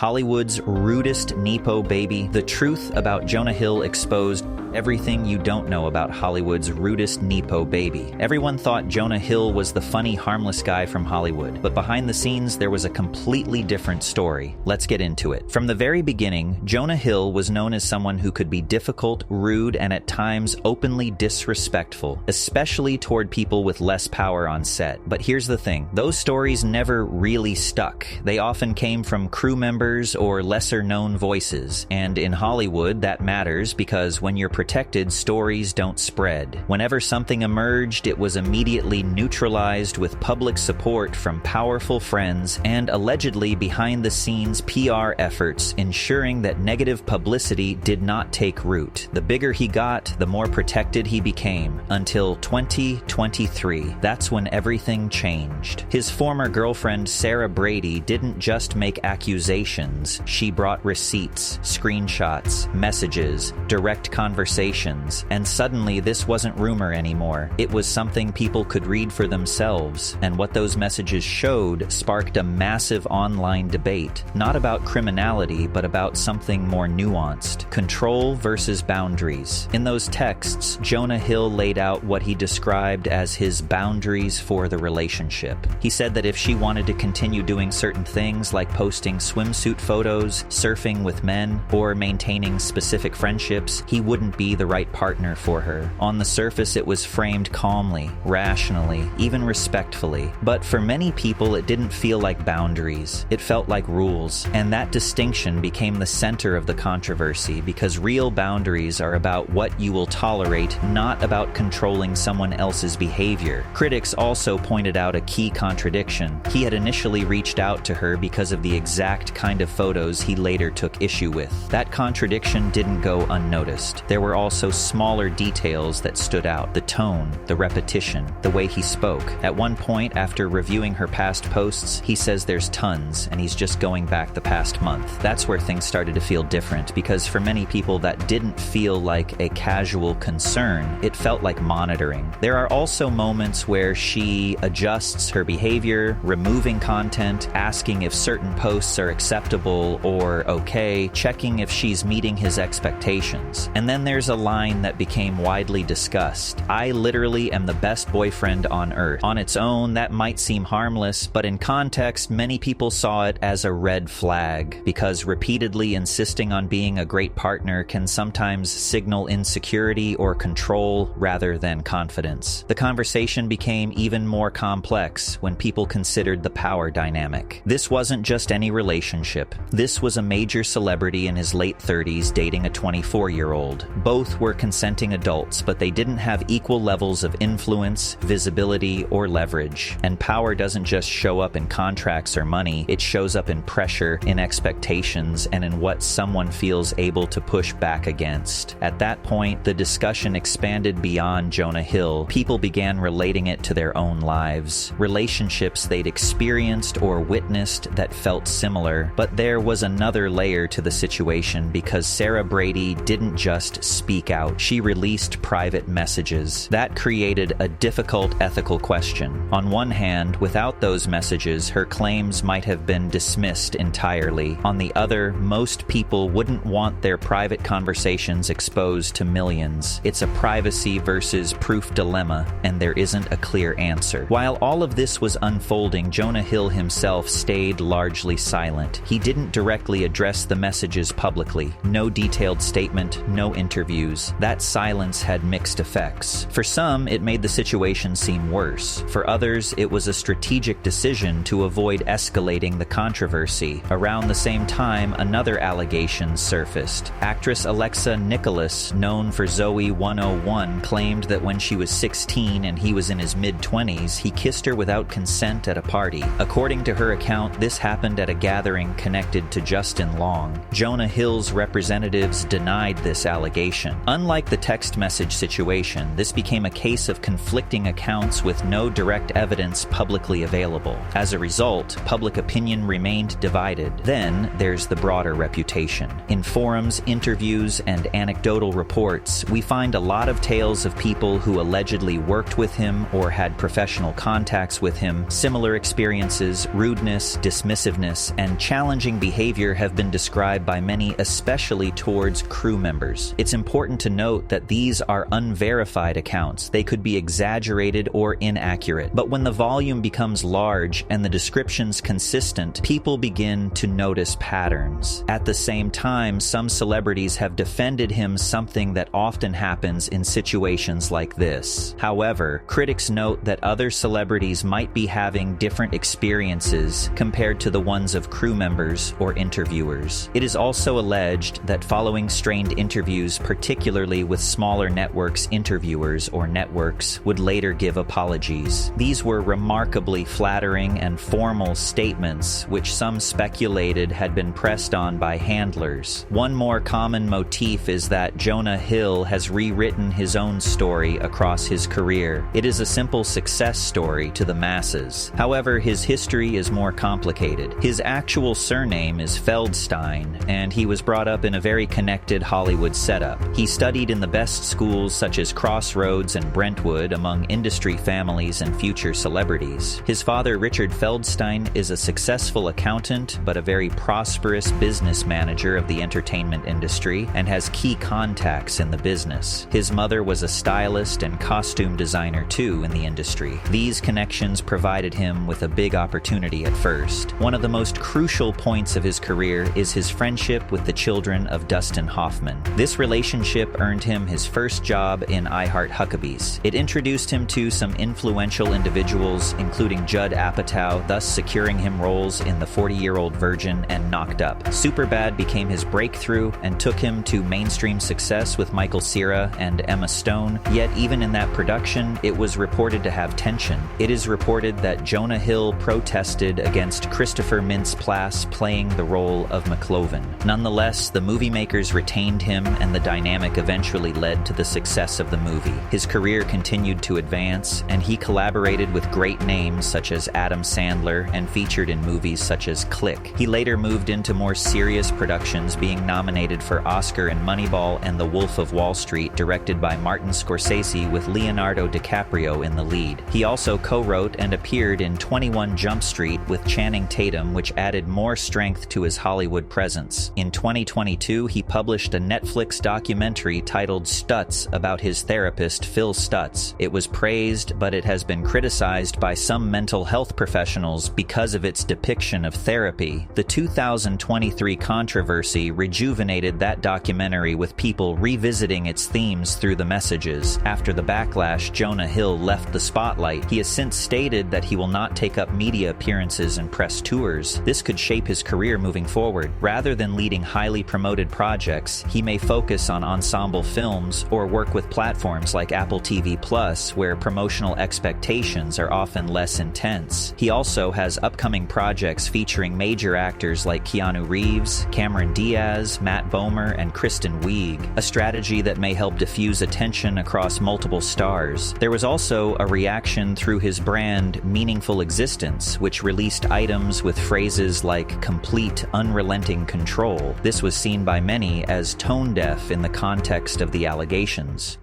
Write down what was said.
Hollywood's rudest Nepo baby. The truth about Jonah Hill exposed everything you don't know about Hollywood's rudest Nepo baby. Everyone thought Jonah Hill was the funny, harmless guy from Hollywood, but behind the scenes there was a completely different story. Let's get into it. From the very beginning, Jonah Hill was known as someone who could be difficult, rude, and at times openly disrespectful, especially toward people with less power on set. But here's the thing, those stories never really stuck. They often came from crew members or lesser-known voices, and in Hollywood that matters because when you're protected, stories don't spread. Whenever something emerged, it was immediately neutralized with public support from powerful friends and allegedly behind-the-scenes PR efforts ensuring that negative publicity did not take root. The bigger he got, the more protected he became, until 2023. That's when everything changed. His former girlfriend Sarah Brady didn't just make accusations, she brought receipts, screenshots, messages, direct conversations, and suddenly this wasn't rumor anymore. It was something people could read for themselves, and what those messages showed sparked a massive online debate, not about criminality, but about something more nuanced: control versus boundaries. In those texts, Jonah Hill laid out what he described as his boundaries for the relationship. He said that if she wanted to continue doing certain things like posting swimsuit photos, surfing with men, or maintaining specific friendships, he wouldn't be the right partner for her. On the surface, it was framed calmly, rationally, even respectfully. But for many people, it didn't feel like boundaries. It felt like rules. And that distinction became the center of the controversy because real boundaries are about what you will tolerate, not about controlling someone else's behavior. Critics also pointed out a key contradiction. He had initially reached out to her because of the exact kind of photos he later took issue with. That contradiction didn't go unnoticed. There were also smaller details that stood out: the tone, the repetition, the way he spoke. At one point, after reviewing her past posts, he says there's tons, and he's just going back the past month. That's where things started to feel different, because for many people that didn't feel like a casual concern, it felt like monitoring. There are also moments where she adjusts her behavior, removing content, asking if certain posts are acceptable or okay, checking if she's meeting his expectations. And then there's a line that became widely discussed: "I literally am the best boyfriend on earth." On its own, that might seem harmless, but in context, many people saw it as a red flag, because repeatedly insisting on being a great partner can sometimes signal insecurity or control rather than confidence. The conversation became even more complex when people considered the power dynamic. This wasn't just any relationship. This was a major celebrity in his late 30s dating a 24-year-old. Both were consenting adults, but they didn't have equal levels of influence, visibility, or leverage. And power doesn't just show up in contracts or money, it shows up in pressure, in expectations, and in what someone feels able to push back against. At that point, the discussion expanded beyond Jonah Hill. People began relating it to their own lives, relationships they'd experienced or witnessed that felt similar. But there was another layer to the situation, because Sarah Brady didn't just speak out. She released private messages. That created a difficult ethical question. On one hand, without those messages, her claims might have been dismissed entirely. On the other, most people wouldn't want their private conversations exposed to millions. It's a privacy versus proof dilemma, and there isn't a clear answer. While all of this was unfolding, Jonah Hill himself stayed largely silent. He didn't directly address the messages publicly. No detailed statement, no interviews. That silence had mixed effects. For some, it made the situation seem worse. For others, it was a strategic decision to avoid escalating the controversy. Around the same time, another allegation surfaced. Actress Alexa Nicholas, known for Zoe 101, claimed that when she was 16 and he was in his mid-20s, he kissed her without consent at a party. According to her account, this happened at a gathering connected to Justin Long. Jonah Hill's representatives denied this allegation. Unlike the text message situation, this became a case of conflicting accounts with no direct evidence publicly available. As a result, public opinion remained divided. Then there's the broader reputation. In forums, interviews, and anecdotal reports, we find a lot of tales of people who allegedly worked with him or had professional contacts with him, similar experiences, rudeness, dismissiveness, and challenges challenging behavior have been described by many, especially towards crew members. It's important to note that these are unverified accounts. They could be exaggerated or inaccurate. But when the volume becomes large and the descriptions consistent, people begin to notice patterns. At the same time, some celebrities have defended him, something that often happens in situations like this. However, critics note that other celebrities might be having different experiences compared to the ones of crew members or interviewers. It is also alleged that following strained interviews, particularly with smaller networks, interviewers or networks would later give apologies. These were remarkably flattering and formal statements, which some speculated had been pressed on by handlers. One more common motif is that Jonah Hill has rewritten his own story across his career. It is a simple success story to the masses. However, his history is more complicated. His actual surname is Feldstein, and he was brought up in a very connected Hollywood setup. He studied in the best schools such as Crossroads and Brentwood among industry families and future celebrities. His father, Richard Feldstein, is a successful accountant but a very prosperous business manager of the entertainment industry and has key contacts in the business. His mother was a stylist and costume designer too in the industry. These connections provided him with a big opportunity at first. One of the most crucial points of his career is his friendship with the children of Dustin Hoffman. This relationship earned him his first job in I Heart Huckabees. It introduced him to some influential individuals, including Judd Apatow, thus securing him roles in The 40-Year-Old Virgin and Knocked Up. Superbad became his breakthrough and took him to mainstream success with Michael Cera and Emma Stone, yet even in that production, it was reported to have tension. It is reported that Jonah Hill protested against Christopher Mintz-Plasse playing the role of McLovin. Nonetheless, the movie makers retained him, and the dynamic eventually led to the success of the movie. His career continued to advance, and he collaborated with great names such as Adam Sandler and featured in movies such as Click. He later moved into more serious productions, being nominated for Oscar in Moneyball and The Wolf of Wall Street, directed by Martin Scorsese with Leonardo DiCaprio in the lead. He also co-wrote and appeared in 21 Jump Street with Channing Tatum, which added more strength to his Hollywood presence. In 2022, he published a Netflix documentary titled Stutz about his therapist, Phil Stutz. It was praised, but it has been criticized by some mental health professionals because of its depiction of therapy. The 2023 controversy rejuvenated that documentary, with people revisiting its themes through the messages. After the backlash, Jonah Hill left the spotlight. He has since stated that he will not take up media appearances and press tours. This could shape his career moving forward. Rather than leading highly promoted projects, he may focus on ensemble films or work with platforms like Apple TV Plus, where promotional expectations are often less intense. He also has upcoming projects featuring major actors like Keanu Reeves, Cameron Diaz, Matt Bomer, and Kristen Wiig, a strategy that may help diffuse attention across multiple stars. There was also a reaction through his brand Meaningful Existence, which released items with phrases like complete, unrelenting control. This was seen by many as tone-deaf in the context of the allegations.